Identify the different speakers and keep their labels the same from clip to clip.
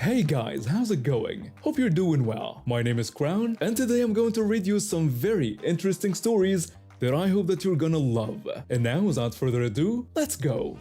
Speaker 1: Hey guys, how's it going? Hope you're doing well. My name is Crown, and today I'm going to read you some very interesting stories that I hope that you're gonna love. And now, without further ado, let's go!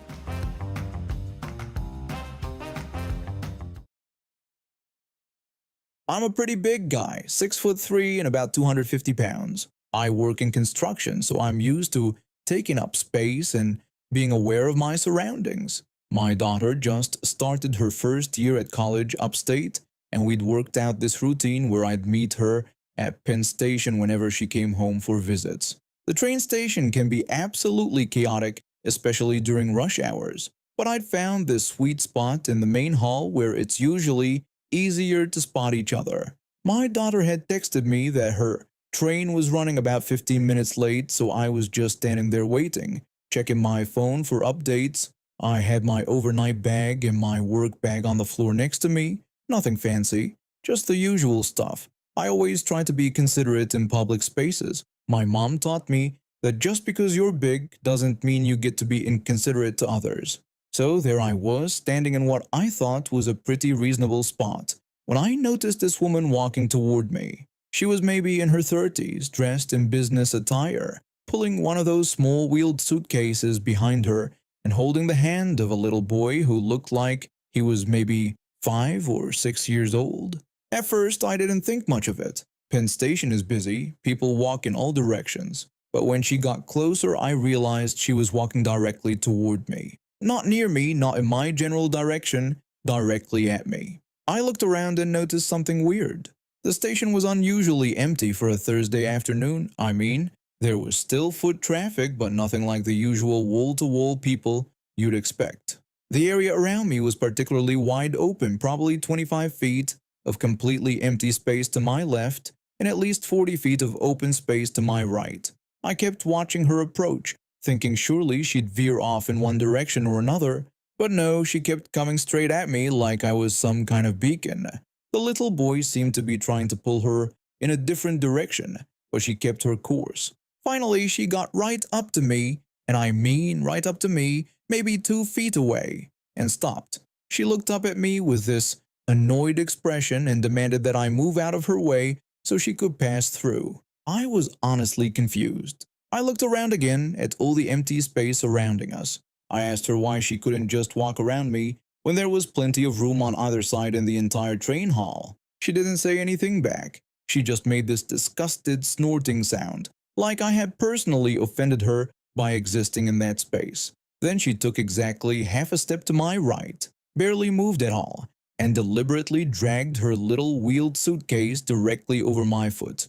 Speaker 2: I'm a pretty big guy, 6'3" and about 250 pounds. I work in construction, so I'm used to taking up space and being aware of my surroundings. My daughter just started her first year at college upstate, and we'd worked out this routine where I'd meet her at Penn Station whenever she came home for visits. The train station can be absolutely chaotic, especially during rush hours, but I'd found this sweet spot in the main hall where it's usually easier to spot each other. My daughter had texted me that her train was running about 15 minutes late, so I was just standing there waiting, checking my phone for updates. I had my overnight bag and my work bag on the floor next to me. Nothing fancy, just the usual stuff. I always try to be considerate in public spaces. My mom taught me that just because you're big doesn't mean you get to be inconsiderate to others. So there I was, standing in what I thought was a pretty reasonable spot, when I noticed this woman walking toward me. She was maybe in her 30s, dressed in business attire, pulling one of those small-wheeled suitcases behind her and holding the hand of a little boy who looked like he was maybe 5 or 6 years old. At first, I didn't think much of it. Penn Station is busy, people walk in all directions. But when she got closer, I realized she was walking directly toward me. Not near me, not in my general direction, directly at me. I looked around and noticed something weird. The station was unusually empty for a Thursday afternoon. I mean, there was still foot traffic, but nothing like the usual wall-to-wall people you'd expect. The area around me was particularly wide open, probably 25 feet of completely empty space to my left and at least 40 feet of open space to my right. I kept watching her approach, thinking surely she'd veer off in one direction or another, but no, she kept coming straight at me like I was some kind of beacon. The little boy seemed to be trying to pull her in a different direction, but she kept her course. Finally, she got right up to me, and I mean right up to me, maybe 2 feet away, and stopped. She looked up at me with this annoyed expression and demanded that I move out of her way so she could pass through. I was honestly confused. I looked around again at all the empty space surrounding us. I asked her why she couldn't just walk around me when there was plenty of room on either side in the entire train hall. She didn't say anything back. She just made this disgusted snorting sound, like I had personally offended her by existing in that space. Then she took exactly half a step to my right, barely moved at all, and deliberately dragged her little wheeled suitcase directly over my foot.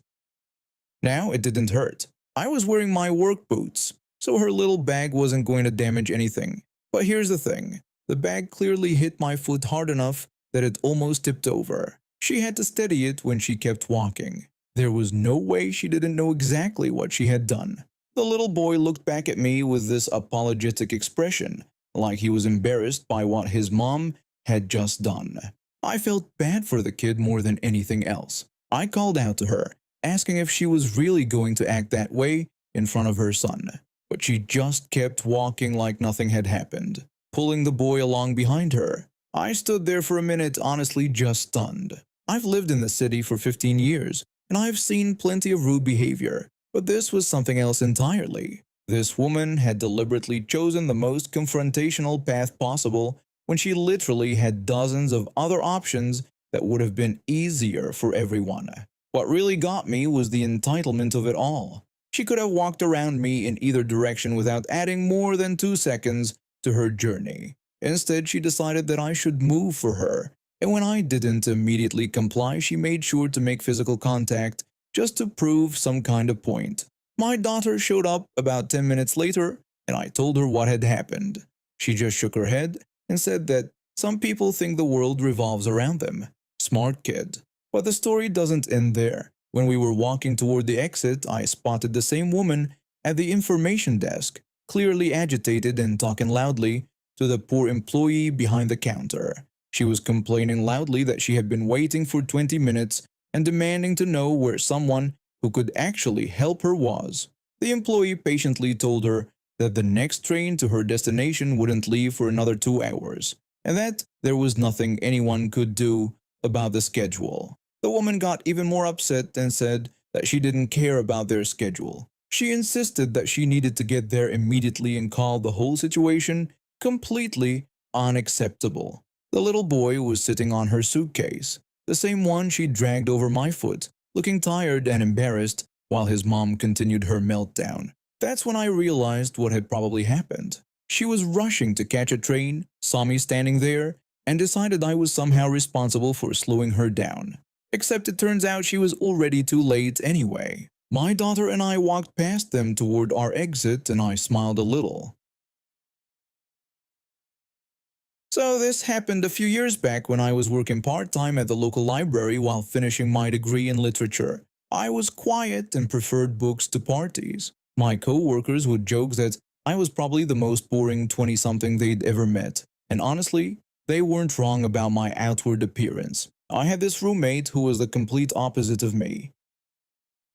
Speaker 2: Now it didn't hurt. I was wearing my work boots, so her little bag wasn't going to damage anything. But here's the thing. The bag clearly hit my foot hard enough that it almost tipped over. She had to steady it when she kept walking. There was no way she didn't know exactly what she had done. The little boy looked back at me with this apologetic expression, like he was embarrassed by what his mom had just done. I felt bad for the kid more than anything else. I called out to her, asking if she was really going to act that way in front of her son. But she just kept walking like nothing had happened, pulling the boy along behind her. I stood there for a minute, honestly just stunned. I've lived in the city for 15 years, and I've seen plenty of rude behavior, but this was something else entirely. This woman had deliberately chosen the most confrontational path possible when she literally had dozens of other options that would have been easier for everyone. What really got me was the entitlement of it all. She could have walked around me in either direction without adding more than 2 seconds to her journey. Instead, she decided that I should move for her, and when I didn't immediately comply, she made sure to make physical contact just to prove some kind of point. My daughter showed up about 10 minutes later, and I told her what had happened. She just shook her head and said that some people think the world revolves around them. Smart kid. But the story doesn't end there. When we were walking toward the exit, I spotted the same woman at the information desk, clearly agitated and talking loudly to the poor employee behind the counter. She was complaining loudly that she had been waiting for 20 minutes and demanding to know where someone who could actually help her was. The employee patiently told her that the next train to her destination wouldn't leave for another 2 hours. and that there was nothing anyone could do about the schedule. The woman got even more upset and said that she didn't care about their schedule. She insisted that she needed to get there immediately and called the whole situation completely unacceptable. The little boy was sitting on her suitcase, the same one she dragged over my foot, looking tired and embarrassed while his mom continued her meltdown. That's when I realized what had probably happened. She was rushing to catch a train, saw me standing there, and decided I was somehow responsible for slowing her down. Except it turns out she was already too late anyway. My daughter and I walked past them toward our exit and I smiled a little. So this happened a few years back when I was working part-time at the local library while finishing my degree in literature. I was quiet and preferred books to parties. My co-workers would joke that I was probably the most boring 20-something they'd ever met. And honestly, they weren't wrong about my outward appearance. I had this roommate who was the complete opposite of me.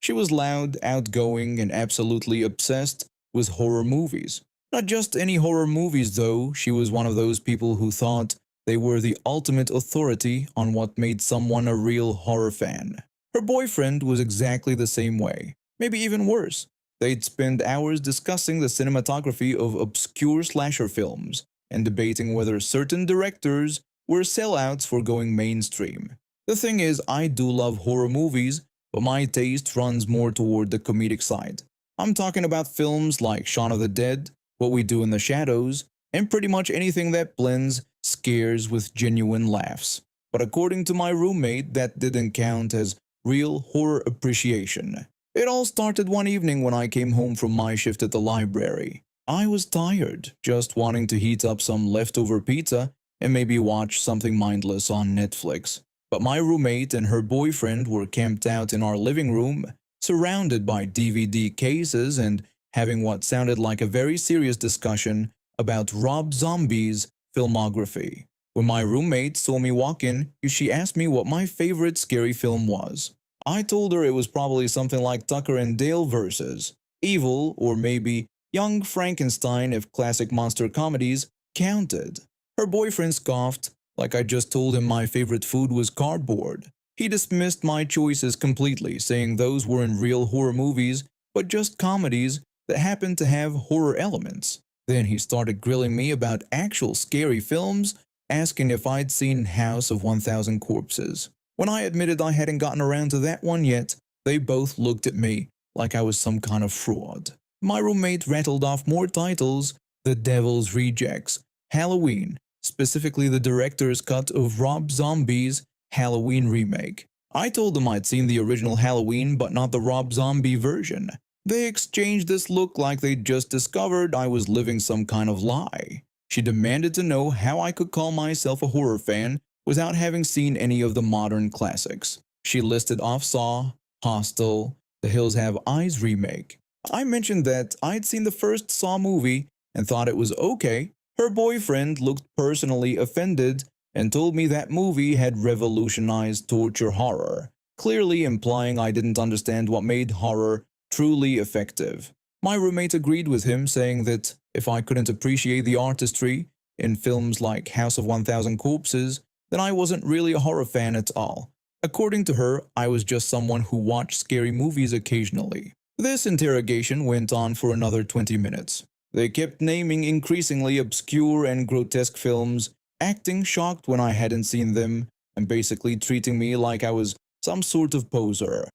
Speaker 2: She was loud, outgoing, and absolutely obsessed with horror movies. Not just any horror movies though, she was one of those people who thought they were the ultimate authority on what made someone a real horror fan. Her boyfriend was exactly the same way, maybe even worse. They'd spend hours discussing the cinematography of obscure slasher films and debating whether certain directors were sellouts for going mainstream. The thing is, I do love horror movies, but my taste runs more toward the comedic side. I'm talking about films like Shaun of the Dead, What We Do in the Shadows, and pretty much anything that blends scares with genuine laughs. But according to my roommate, that didn't count as real horror appreciation. It all started one evening when I came home from my shift at the library. I was tired, just wanting to heat up some leftover pizza and maybe watch something mindless on Netflix. But my roommate and her boyfriend were camped out in our living room, surrounded by DVD cases and having what sounded like a very serious discussion about Rob Zombie's filmography. When my roommate saw me walk in, she asked me what my favorite scary film was. I told her it was probably something like Tucker and Dale vs. Evil, or maybe Young Frankenstein if classic monster comedies counted. Her boyfriend scoffed, like I just told him my favorite food was cardboard. He dismissed my choices completely, saying those weren't real horror movies, but just comedies that happened to have horror elements. Then he started grilling me about actual scary films, asking if I'd seen House of 1000 Corpses. When I admitted I hadn't gotten around to that one yet, they both looked at me like I was some kind of fraud. My roommate rattled off more titles: The Devil's Rejects, Halloween, specifically the director's cut of Rob Zombie's Halloween remake. I told them I'd seen the original Halloween but not the Rob Zombie version. They exchanged this look like they'd just discovered I was living some kind of lie. She demanded to know how I could call myself a horror fan without having seen any of the modern classics. She listed off Saw, Hostel, The Hills Have Eyes remake. I mentioned that I'd seen the first Saw movie and thought it was okay. Her boyfriend looked personally offended and told me that movie had revolutionized torture horror, clearly implying I didn't understand what made horror truly effective. My roommate agreed with him, saying that if I couldn't appreciate the artistry in films like House of 1000 Corpses, then I wasn't really a horror fan at all. According to her, I was just someone who watched scary movies occasionally. This interrogation went on for another 20 minutes. They kept naming increasingly obscure and grotesque films, acting shocked when I hadn't seen them, and basically treating me like I was some sort of poser.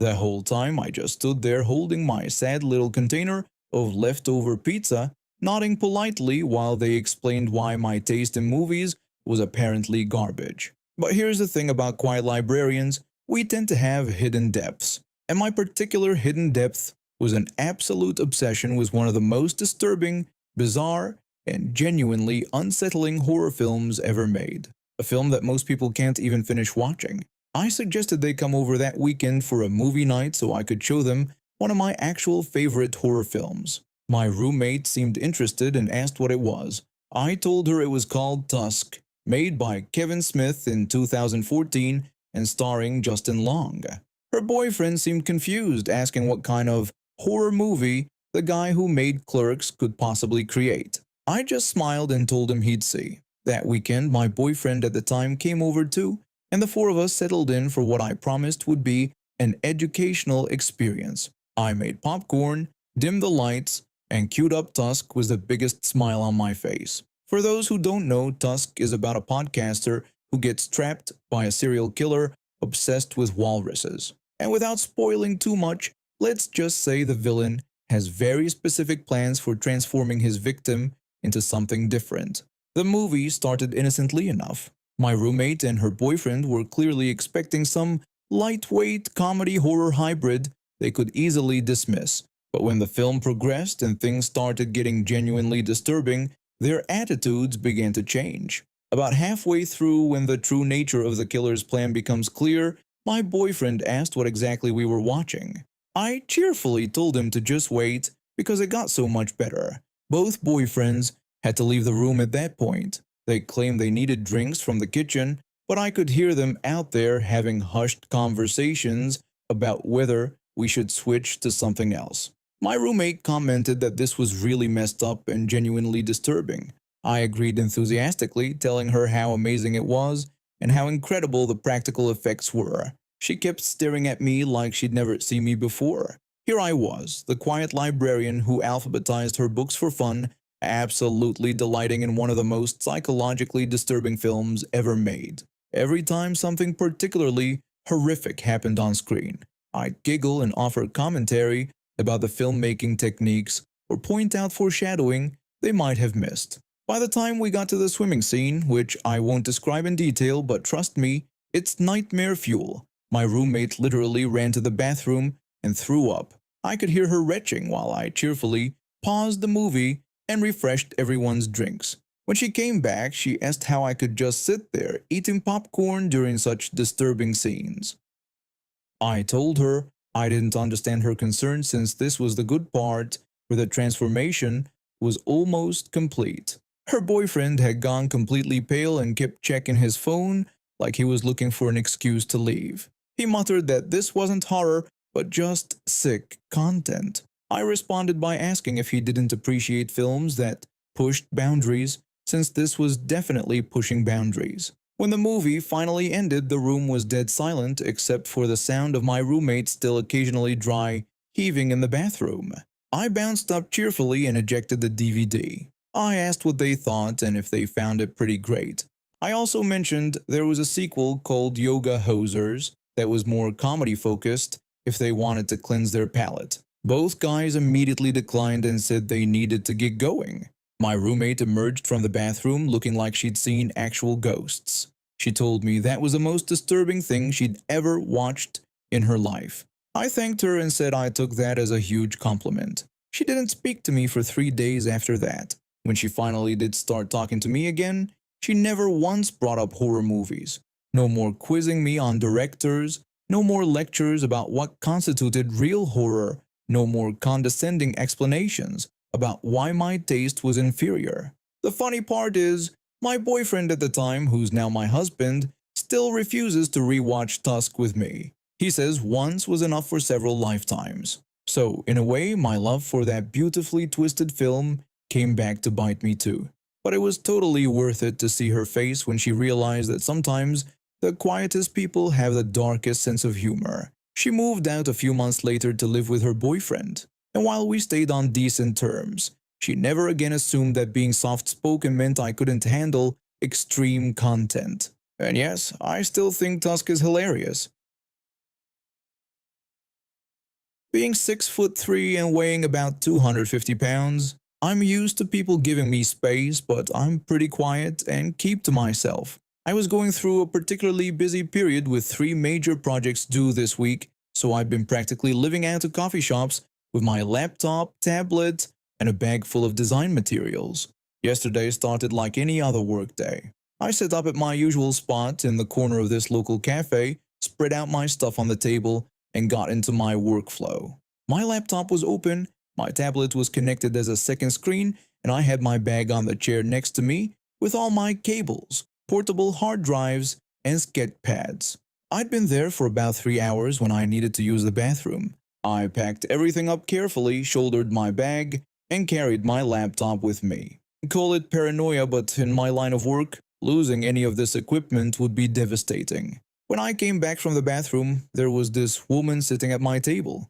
Speaker 2: The whole time I just stood there holding my sad little container of leftover pizza, nodding politely while they explained why my taste in movies was apparently garbage. But here's the thing about quiet librarians: we tend to have hidden depths. And my particular hidden depth was an absolute obsession with one of the most disturbing, bizarre, and genuinely unsettling horror films ever made. A film that most people can't even finish watching. I suggested they come over that weekend for a movie night so I could show them one of my actual favorite horror films. My roommate seemed interested and asked what it was. I told her it was called Tusk, made by Kevin Smith in 2014 and starring Justin Long. Her boyfriend seemed confused, asking what kind of horror movie the guy who made Clerks could possibly create. I just smiled and told him he'd see. That weekend, my boyfriend at the time came over too, and the four of us settled in for what I promised would be an educational experience. I made popcorn, dimmed the lights, and queued up Tusk with the biggest smile on my face. For those who don't know, Tusk is about a podcaster who gets trapped by a serial killer obsessed with walruses. And without spoiling too much, let's just say the villain has very specific plans for transforming his victim into something different. The movie started innocently enough. My roommate and her boyfriend were clearly expecting some lightweight comedy horror hybrid they could easily dismiss. But when the film progressed and things started getting genuinely disturbing, their attitudes began to change. About halfway through, when the true nature of the killer's plan becomes clear, my boyfriend asked what exactly we were watching. I cheerfully told him to just wait because it got so much better. Both boyfriends had to leave the room at that point. They claimed they needed drinks from the kitchen, but I could hear them out there having hushed conversations about whether we should switch to something else. My roommate commented that this was really messed up and genuinely disturbing. I agreed enthusiastically, telling her how amazing it was and how incredible the practical effects were. She kept staring at me like she'd never seen me before. Here I was, the quiet librarian who alphabetized her books for fun, absolutely delighting in one of the most psychologically disturbing films ever made. Every time something particularly horrific happened on screen, I'd giggle and offer commentary about the filmmaking techniques or point out foreshadowing they might have missed. By the time we got to the swimming scene, which I won't describe in detail, but trust me, it's nightmare fuel. My roommate literally ran to the bathroom and threw up. I could hear her retching while I cheerfully paused the movie and refreshed everyone's drinks. When she came back, she asked how I could just sit there eating popcorn during such disturbing scenes. I told her I didn't understand her concern since this was the good part where the transformation was almost complete. Her boyfriend had gone completely pale and kept checking his phone like he was looking for an excuse to leave. He muttered that this wasn't horror, but just sick content. I responded by asking if he didn't appreciate films that pushed boundaries, since this was definitely pushing boundaries. When the movie finally ended, the room was dead silent except for the sound of my roommate still occasionally dry heaving in the bathroom. I bounced up cheerfully and ejected the DVD. I asked what they thought and if they found it pretty great. I also mentioned there was a sequel called Yoga Hosers that was more comedy focused if they wanted to cleanse their palate. Both guys immediately declined and said they needed to get going. My roommate emerged from the bathroom looking like she'd seen actual ghosts. She told me that was the most disturbing thing she'd ever watched in her life. I thanked her and said I took that as a huge compliment. She didn't speak to me for 3 days after that. When she finally did start talking to me again, she never once brought up horror movies. No more quizzing me on directors, no more lectures about what constituted real horror, no more condescending explanations about why my taste was inferior. The funny part is, my boyfriend at the time, who's now my husband, still refuses to rewatch Tusk with me. He says once was enough for several lifetimes. So, in a way, my love for that beautifully twisted film came back to bite me too. But it was totally worth it to see her face when she realized that sometimes the quietest people have the darkest sense of humor. She moved out a few months later to live with her boyfriend, and while we stayed on decent terms, she never again assumed that being soft-spoken meant I couldn't handle extreme content. And yes, I still think Tusk is hilarious. Being 6'3" and weighing about 250 pounds, I'm used to people giving me space, but I'm pretty quiet and keep to myself. I was going through a particularly busy period with 3 major projects due this week, so I've been practically living out of coffee shops with my laptop, tablet, and a bag full of design materials. Yesterday started like any other workday. I set up at my usual spot in the corner of this local cafe, spread out my stuff on the table, and got into my workflow. My laptop was open, my tablet was connected as a second screen, and I had my bag on the chair next to me with all my cables, portable hard drives, and sketch pads. I'd been there for about 3 hours when I needed to use the bathroom. I packed everything up carefully, shouldered my bag, and carried my laptop with me. Call it paranoia, but in my line of work, losing any of this equipment would be devastating. When I came back from the bathroom, there was this woman sitting at my table.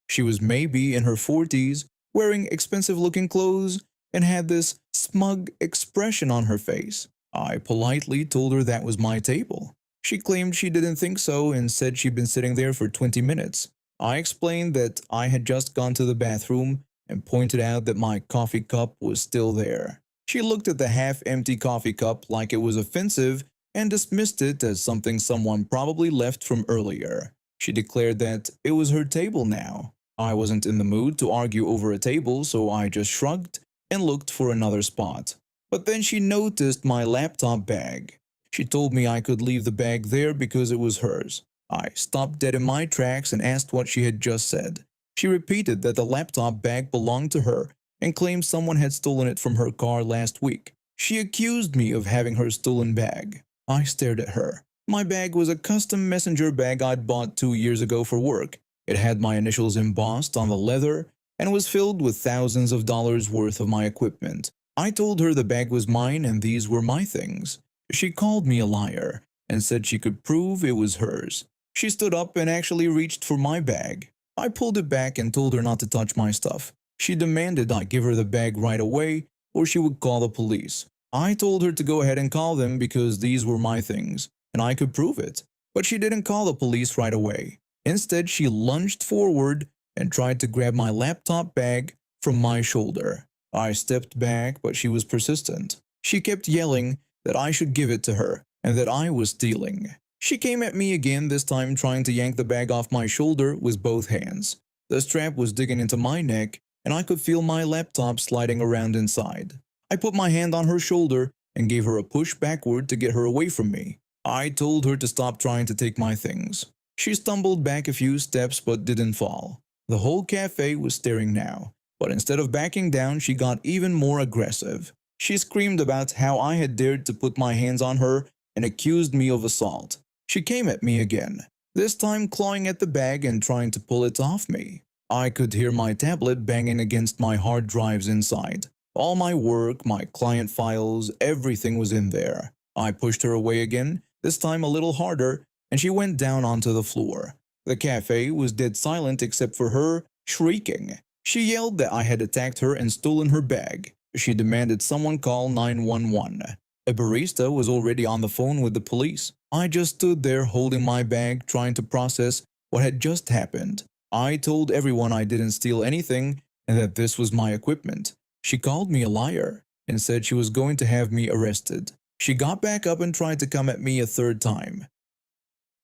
Speaker 2: She was maybe in her 40s, wearing expensive looking clothes, and had this smug expression on her face. I politely told her that was my table. She claimed she didn't think so and said she'd been sitting there for 20 minutes. I explained that I had just gone to the bathroom and pointed out that my coffee cup was still there. She looked at the half-empty coffee cup like it was offensive and dismissed it as something someone probably left from earlier. She declared that it was her table now. I wasn't in the mood to argue over a table, so I just shrugged and looked for another spot. But then she noticed my laptop bag. She told me I could leave the bag there because it was hers. I stopped dead in my tracks and asked what she had just said. She repeated that the laptop bag belonged to her and claimed someone had stolen it from her car last week. She accused me of having her stolen bag. I stared at her. My bag was a custom messenger bag I'd bought 2 years ago for work. It had my initials embossed on the leather and was filled with thousands of dollars worth of my equipment. I told her the bag was mine and these were my things. She called me a liar and said she could prove it was hers. She stood up and actually reached for my bag. I pulled it back and told her not to touch my stuff. She demanded I give her the bag right away or she would call the police. I told her to go ahead and call them because these were my things and I could prove it. But she didn't call the police right away. Instead, she lunged forward and tried to grab my laptop bag from my shoulder. I stepped back, but she was persistent. She kept yelling that I should give it to her and that I was stealing. She came at me again, this time trying to yank the bag off my shoulder with both hands. The strap was digging into my neck and I could feel my laptop sliding around inside. I put my hand on her shoulder and gave her a push backward to get her away from me. I told her to stop trying to take my things. She stumbled back a few steps but didn't fall. The whole cafe was staring now, but instead of backing down, she got even more aggressive. She screamed about how I had dared to put my hands on her and accused me of assault. She came at me again, this time clawing at the bag and trying to pull it off me. I could hear my tablet banging against my hard drives inside. All my work, my client files, everything was in there. I pushed her away again, this time a little harder, and she went down onto the floor. The cafe was dead silent except for her shrieking. She yelled that I had attacked her and stolen her bag. She demanded someone call 911. A barista was already on the phone with the police. I just stood there holding my bag, trying to process what had just happened. I told everyone I didn't steal anything and that this was my equipment. She called me a liar and said she was going to have me arrested. She got back up and tried to come at me a third time.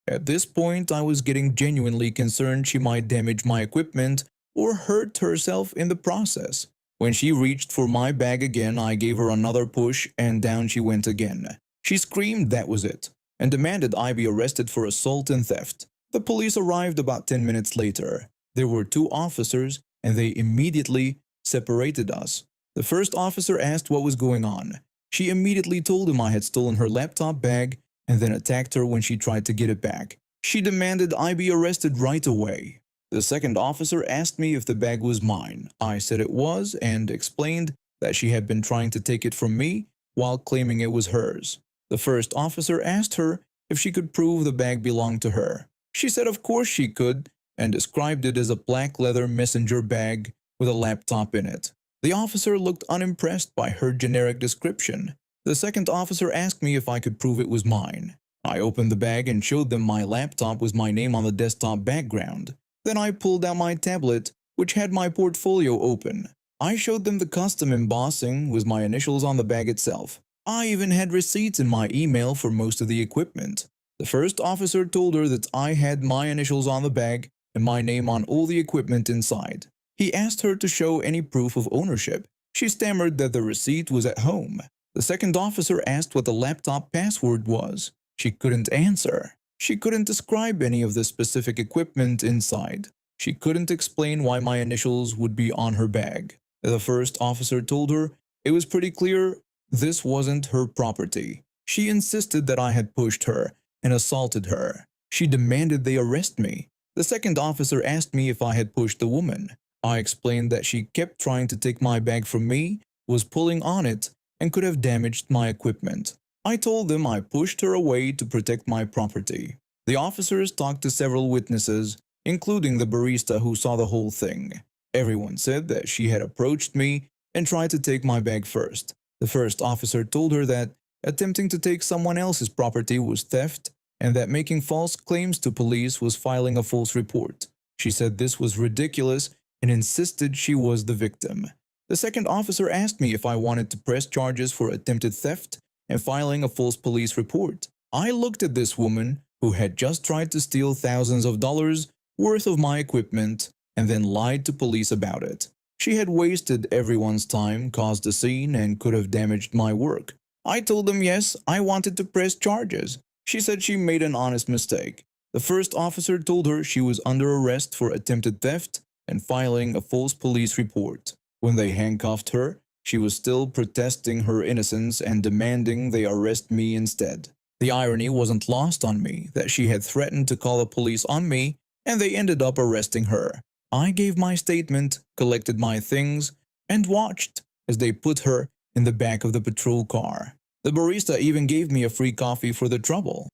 Speaker 2: At this point, I was getting genuinely concerned she might damage my equipment or hurt herself in the process. When she reached for my bag again, I gave her another push and down she went again. She screamed that was it and demanded I be arrested for assault and theft. The police arrived about 10 minutes later. There were 2 officers and they immediately separated us. The first officer asked what was going on. She immediately told him I had stolen her laptop bag and then attacked her when she tried to get it back. She demanded I be arrested right away. The second officer asked me if the bag was mine. I said it was and explained that she had been trying to take it from me while claiming it was hers. The first officer asked her if she could prove the bag belonged to her. She said of course she could and described it as a black leather messenger bag with a laptop in it. The officer looked unimpressed by her generic description. The second officer asked me if I could prove it was mine. I opened the bag and showed them my laptop with my name on the desktop background. Then I pulled out my tablet, which had my portfolio open. I showed them the custom embossing with my initials on the bag itself. I even had receipts in my email for most of the equipment. The first officer told her that I had my initials on the bag and my name on all the equipment inside. He asked her to show any proof of ownership. She stammered that the receipt was at home. The second officer asked what the laptop password was. She couldn't answer. She couldn't describe any of the specific equipment inside. She couldn't explain why my initials would be on her bag. The first officer told her it was pretty clear this wasn't her property. She insisted that I had pushed her and assaulted her. She demanded they arrest me. The second officer asked me if I had pushed the woman. I explained that she kept trying to take my bag from me was pulling on it and could have damaged my equipment. I told them I pushed her away to protect my property. The officers talked to several witnesses, including the barista who saw the whole thing. Everyone said that she had approached me and tried to take my bag first. The first officer told her that attempting to take someone else's property was theft and that making false claims to police was filing a false report. She said this was ridiculous and insisted she was the victim. The second officer asked me if I wanted to press charges for attempted theft and filing a false police report. I looked at this woman who had just tried to steal thousands of dollars worth of my equipment and then lied to police about it. She had wasted everyone's time, caused a scene, and could have damaged my work. I told them yes, I wanted to press charges. She said she made an honest mistake. The first officer told her she was under arrest for attempted theft and filing a false police report. When they handcuffed her, she was still protesting her innocence and demanding they arrest me instead. The irony wasn't lost on me that she had threatened to call the police on me and they ended up arresting her. I gave my statement, collected my things, and watched as they put her in the back of the patrol car. The barista even gave me a free coffee for the trouble.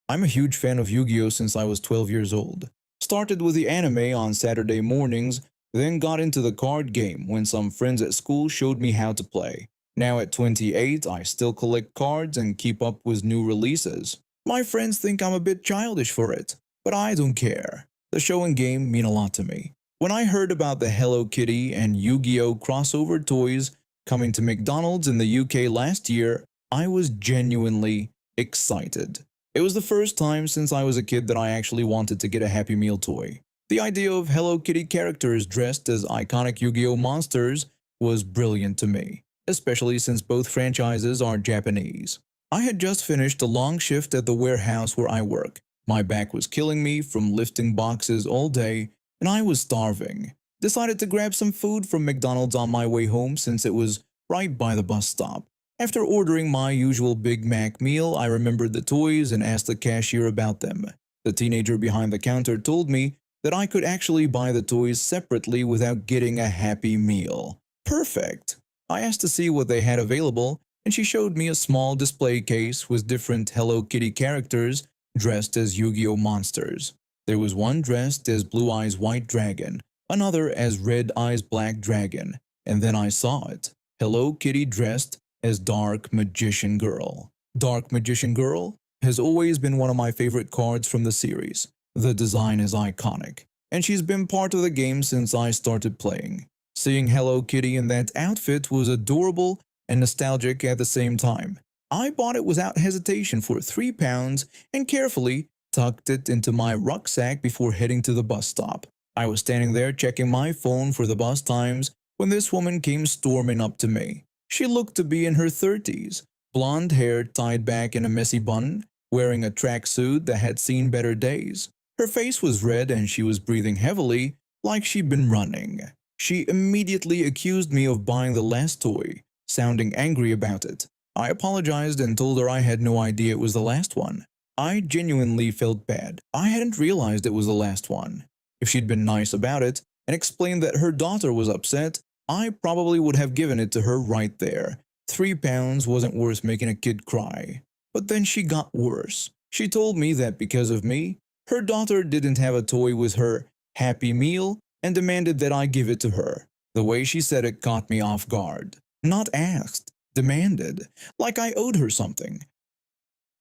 Speaker 2: I'm a huge fan of Yu-Gi-Oh since I was 12 years old. Started with the anime on Saturday mornings, then got into the card game when some friends at school showed me how to play. Now at 28, I still collect cards and keep up with new releases. My friends think I'm a bit childish for it, but I don't care. The show and game mean a lot to me. When I heard about the Hello Kitty and Yu-Gi-Oh crossover toys coming to McDonald's in the UK last year, I was genuinely excited. It was the first time since I was a kid that I actually wanted to get a Happy Meal toy. The idea of Hello Kitty characters dressed as iconic Yu-Gi-Oh monsters was brilliant to me, especially since both franchises are Japanese. I had just finished a long shift at the warehouse where I work. My back was killing me from lifting boxes all day, and I was starving. Decided to grab some food from McDonald's on my way home since it was right by the bus stop. After ordering my usual Big Mac meal, I remembered the toys and asked the cashier about them. The teenager behind the counter told me that I could actually buy the toys separately without getting a Happy Meal. Perfect! I asked to see what they had available, and she showed me a small display case with different Hello Kitty characters dressed as Yu-Gi-Oh monsters. There was one dressed as Blue Eyes White Dragon, another as Red Eyes Black Dragon, and then I saw it. Hello Kitty dressed as Dark Magician Girl. Dark Magician Girl has always been one of my favorite cards from the series. The design is iconic, and she's been part of the game since I started playing. Seeing Hello Kitty in that outfit was adorable and nostalgic at the same time. I bought it without hesitation for £3 and carefully tucked it into my rucksack before heading to the bus stop. I was standing there checking my phone for the bus times when this woman came storming up to me. She looked to be in her 30s, blonde hair tied back in a messy bun, wearing a tracksuit that had seen better days. Her face was red and she was breathing heavily, like she'd been running. She immediately accused me of buying the last toy, sounding angry about it. I apologized and told her I had no idea it was the last one. I genuinely felt bad. I hadn't realized it was the last one. If she'd been nice about it and explained that her daughter was upset, I probably would have given it to her right there. £3 wasn't worth making a kid cry. But then she got worse. She told me that because of me, her daughter didn't have a toy with her Happy Meal and demanded that I give it to her. The way she said it caught me off guard. Not asked, demanded, like I owed her something.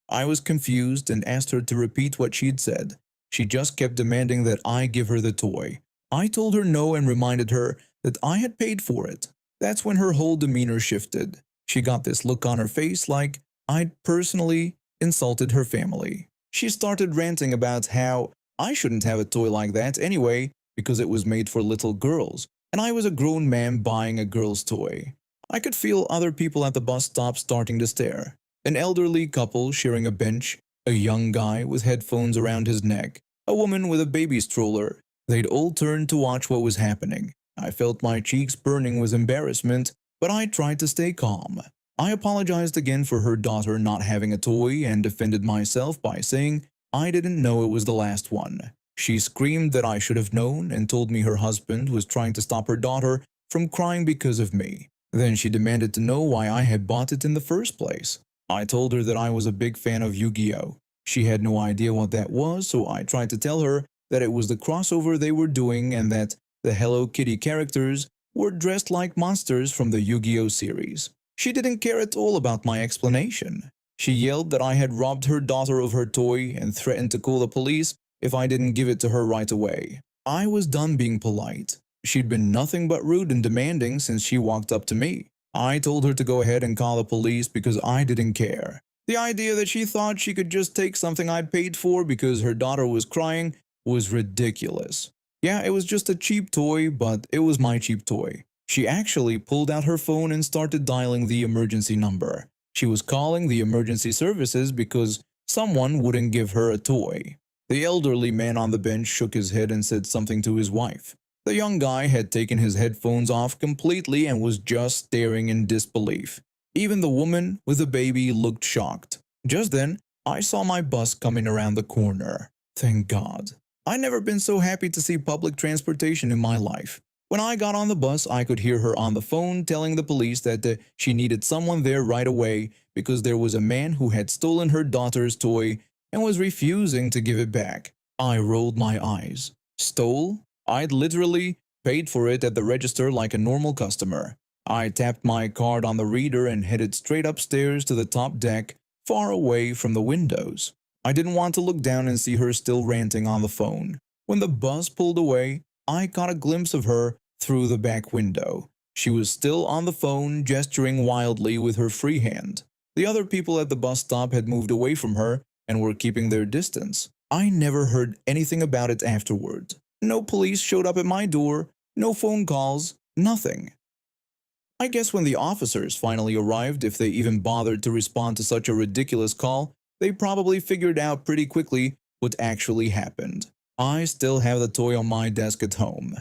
Speaker 2: I was confused and asked her to repeat what she'd said. She just kept demanding that I give her the toy. I told her no and reminded her that I had paid for it. That's when her whole demeanor shifted. She got this look on her face like I'd personally insulted her family. She started ranting about how I shouldn't have a toy like that anyway because it was made for little girls, and I was a grown man buying a girl's toy. I could feel other people at the bus stop starting to stare. An elderly couple sharing a bench, a young guy with headphones around his neck, a woman with a baby stroller. They'd all turned to watch what was happening. I felt my cheeks burning with embarrassment, but I tried to stay calm. I apologized again for her daughter not having a toy and defended myself by saying I didn't know it was the last one. She screamed that I should have known and told me her husband was trying to stop her daughter from crying because of me. Then she demanded to know why I had bought it in the first place. I told her that I was a big fan of Yu-Gi-Oh! She had no idea what that was, so I tried to tell her that it was the crossover they were doing and that the Hello Kitty characters were dressed like monsters from the Yu-Gi-Oh! Series. She didn't care at all about my explanation. She yelled that I had robbed her daughter of her toy and threatened to call the police if I didn't give it to her right away. I was done being polite. She'd been nothing but rude and demanding since she walked up to me. I told her to go ahead and call the police because I didn't care. The idea that she thought she could just take something I'd paid for because her daughter was crying was ridiculous. Yeah, it was just a cheap toy, but it was my cheap toy. She actually pulled out her phone and started dialing the emergency number. She was calling the emergency services because someone wouldn't give her a toy. The elderly man on the bench shook his head and said something to his wife. The young guy had taken his headphones off completely and was just staring in disbelief. Even the woman with the baby looked shocked. Just then, I saw my bus coming around the corner. Thank God. I'd never been so happy to see public transportation in my life. When I got on the bus, I could hear her on the phone telling the police that she needed someone there right away because there was a man who had stolen her daughter's toy and was refusing to give it back. I rolled my eyes. Stole? I'd literally paid for it at the register like a normal customer. I tapped my card on the reader and headed straight upstairs to the top deck, far away from the windows. I didn't want to look down and see her still ranting on the phone. When the bus pulled away, I caught a glimpse of her through the back window. She was still on the phone, gesturing wildly with her free hand. The other people at the bus stop had moved away from her and were keeping their distance. I never heard anything about it afterward. No police showed up at my door, no phone calls, nothing. I guess when the officers finally arrived, if they even bothered to respond to such a ridiculous call, they probably figured out pretty quickly what actually happened. I still have the toy on my desk at home.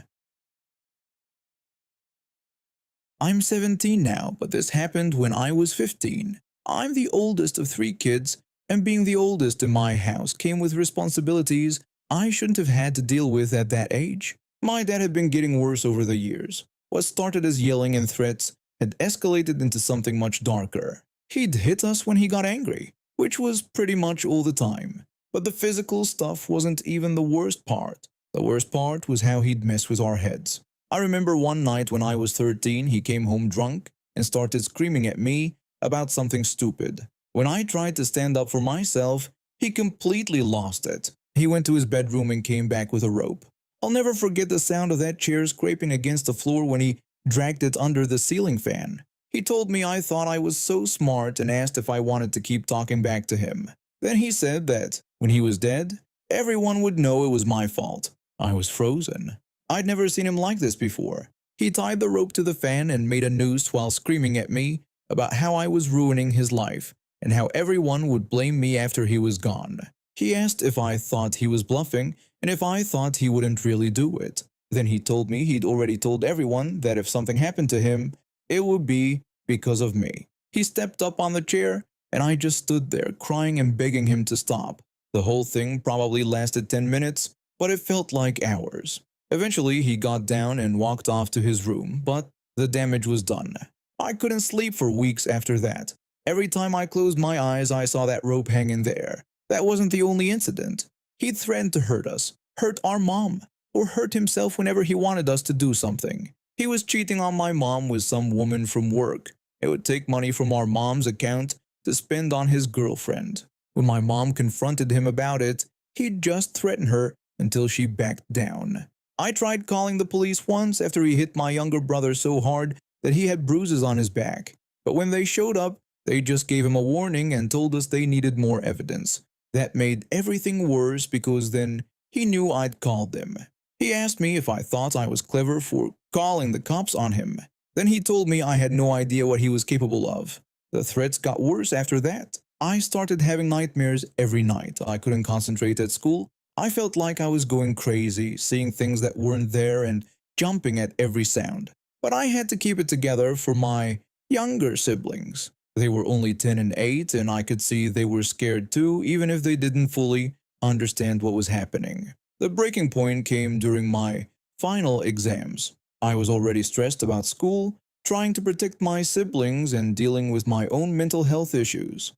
Speaker 2: I'm 17 now, but this happened when I was 15. I'm the oldest of 3 kids, and being the oldest in my house came with responsibilities I shouldn't have had to deal with at that age. My dad had been getting worse over the years. What started as yelling and threats had escalated into something much darker. He'd hit us when he got angry, which was pretty much all the time. But the physical stuff wasn't even the worst part. The worst part was how he'd mess with our heads. I remember one night when I was 13, he came home drunk and started screaming at me about something stupid. When I tried to stand up for myself, he completely lost it. He went to his bedroom and came back with a rope. I'll never forget the sound of that chair scraping against the floor when he dragged it under the ceiling fan. He told me I thought I was so smart and asked if I wanted to keep talking back to him. Then he said that, when he was dead, everyone would know it was my fault. I was frozen. I'd never seen him like this before. He tied the rope to the fan and made a noose while screaming at me about how I was ruining his life and how everyone would blame me after he was gone. He asked if I thought he was bluffing and if I thought he wouldn't really do it. Then he told me he'd already told everyone that if something happened to him, it would be because of me. He stepped up on the chair and I just stood there crying and begging him to stop. The whole thing probably lasted 10 minutes, but it felt like hours. Eventually, he got down and walked off to his room, but the damage was done. I couldn't sleep for weeks after that. Every time I closed my eyes, I saw that rope hanging there. That wasn't the only incident. He threatened to hurt us, hurt our mom, or hurt himself whenever he wanted us to do something. He was cheating on my mom with some woman from work. It would take money from our mom's account to spend on his girlfriend. When my mom confronted him about it, he'd just threaten her until she backed down. I tried calling the police once after he hit my younger brother so hard that he had bruises on his back. But when they showed up, they just gave him a warning and told us they needed more evidence. That made everything worse because then he knew I'd called them. He asked me if I thought I was clever for calling the cops on him. Then he told me I had no idea what he was capable of. The threats got worse after that. I started having nightmares every night. I couldn't concentrate at school. I felt like I was going crazy, seeing things that weren't there and jumping at every sound. But I had to keep it together for my younger siblings. They were only 10 and 8, and I could see they were scared too, even if they didn't fully understand what was happening. The breaking point came during my final exams. I was already stressed about school, trying to protect my siblings and dealing with my own mental health issues.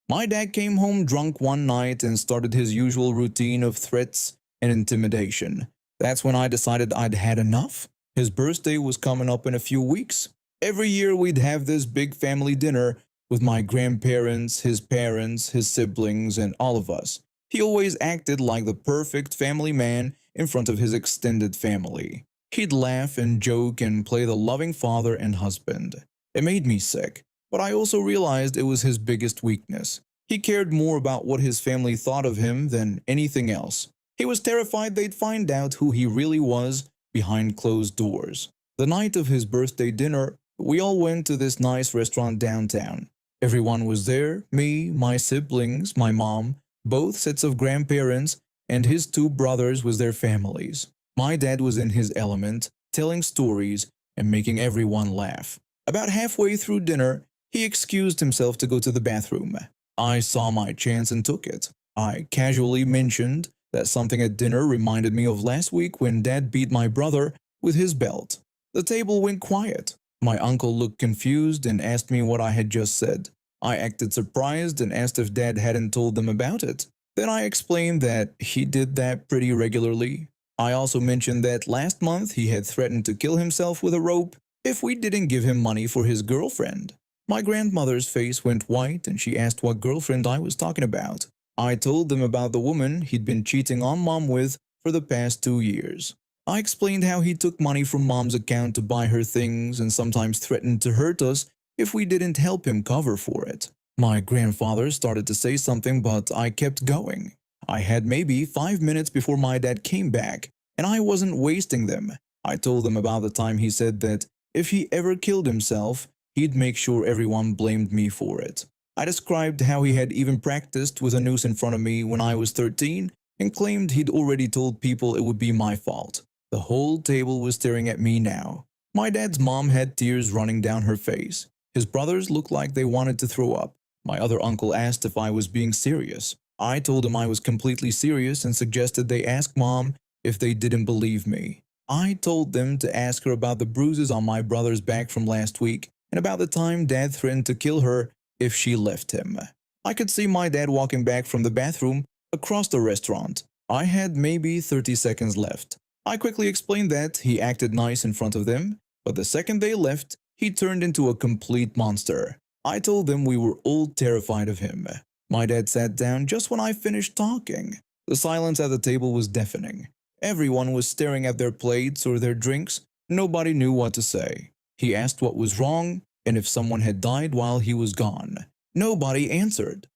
Speaker 2: My dad came home drunk one night and started his usual routine of threats and intimidation. That's when I decided I'd had enough. His birthday was coming up in a few weeks. Every year we'd have this big family dinner with my grandparents, his parents, his siblings, and all of us. He always acted like the perfect family man in front of his extended family. He'd laugh and joke and play the loving father and husband. It made me sick, but I also realized it was his biggest weakness. He cared more about what his family thought of him than anything else. He was terrified they'd find out who he really was behind closed doors. The night of his birthday dinner, we all went to this nice restaurant downtown. Everyone was there, me, my siblings, my mom, both sets of grandparents, and his two brothers with their families. My dad was in his element, telling stories and making everyone laugh. About halfway through dinner, he excused himself to go to the bathroom. I saw my chance and took it. I casually mentioned that something at dinner reminded me of last week when Dad beat my brother with his belt. The table went quiet. My uncle looked confused and asked me what I had just said. I acted surprised and asked if Dad hadn't told them about it. Then I explained that he did that pretty regularly. I also mentioned that last month he had threatened to kill himself with a rope if we didn't give him money for his girlfriend. My grandmother's face went white and she asked what girlfriend I was talking about. I told them about the woman he'd been cheating on Mom with for the past 2 years. I explained how he took money from Mom's account to buy her things and sometimes threatened to hurt us if we didn't help him cover for it. My grandfather started to say something, but I kept going. I had maybe 5 minutes before my dad came back, and I wasn't wasting them. I told them about the time he said that if he ever killed himself, he'd make sure everyone blamed me for it. I described how he had even practiced with a noose in front of me when I was 13 and claimed he'd already told people it would be my fault. The whole table was staring at me now. My dad's mom had tears running down her face. His brothers looked like they wanted to throw up. My other uncle asked if I was being serious. I told him I was completely serious and suggested they ask Mom if they didn't believe me. I told them to ask her about the bruises on my brother's back from last week and about the time Dad threatened to kill her if she left him. I could see my dad walking back from the bathroom across the restaurant. I had maybe 30 seconds left. I quickly explained that he acted nice in front of them, but the second they left, he turned into a complete monster. I told them we were all terrified of him. My dad sat down just when I finished talking. The silence at the table was deafening. Everyone was staring at their plates or their drinks. Nobody knew what to say. He asked what was wrong and if someone had died while he was gone. Nobody answered.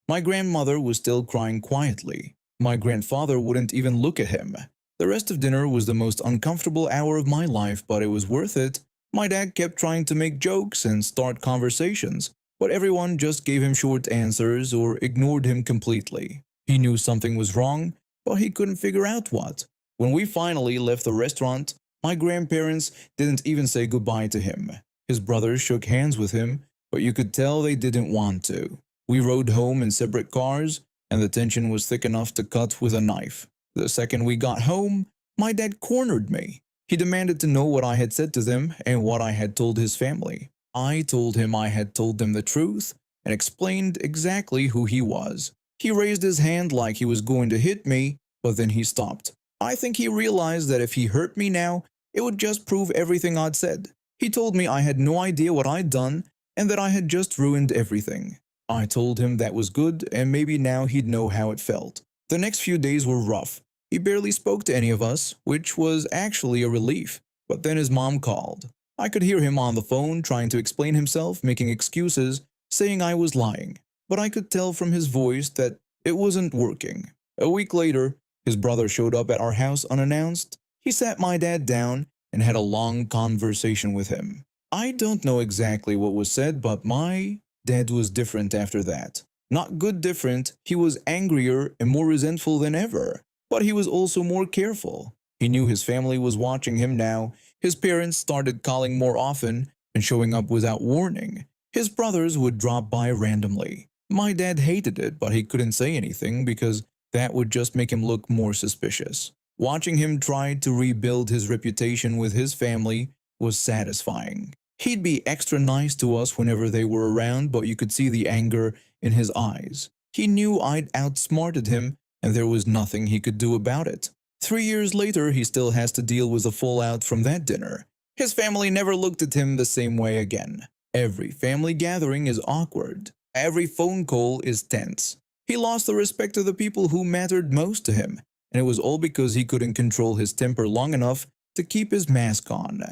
Speaker 2: My grandmother was still crying quietly. My grandfather wouldn't even look at him. The rest of dinner was the most uncomfortable hour of my life, but it was worth it. My dad kept trying to make jokes and start conversations, but everyone just gave him short answers or ignored him completely. He knew something was wrong, but he couldn't figure out what. When we finally left the restaurant, my grandparents didn't even say goodbye to him. His brothers shook hands with him, but you could tell they didn't want to. We rode home in separate cars, and the tension was thick enough to cut with a knife. The second we got home, my dad cornered me. He demanded to know what I had said to them and what I had told his family. I told him I had told them the truth and explained exactly who he was. He raised his hand like he was going to hit me, but then he stopped. I think he realized that if he hurt me now, it would just prove everything I'd said. He told me I had no idea what I'd done and that I had just ruined everything. I told him that was good and maybe now he'd know how it felt. The next few days were rough. He barely spoke to any of us, which was actually a relief. But then his mom called. I could hear him on the phone trying to explain himself, making excuses, saying I was lying. But I could tell from his voice that it wasn't working. A week later, his brother showed up at our house unannounced. He sat my dad down and had a long conversation with him. I don't know exactly what was said, but my dad was different after that. Not good different, he was angrier and more resentful than ever. But he was also more careful. He knew his family was watching him now. His parents started calling more often and showing up without warning. His brothers would drop by randomly. My dad hated it, but he couldn't say anything because That would just make him look more suspicious. Watching him try to rebuild his reputation with his family was satisfying. He'd be extra nice to us whenever they were around, but you could see the anger in his eyes. He knew I'd outsmarted him, and there was nothing he could do about it. 3 years later, he still has to deal with the fallout from that dinner. His family never looked at him the same way again. Every family gathering is awkward. Every phone call is tense. He lost the respect of the people who mattered most to him, and it was all because he couldn't control his temper long enough to keep his mask on.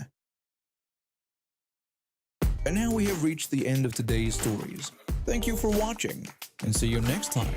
Speaker 2: And now we have reached the end of today's stories. Thank you for watching, and see you next time.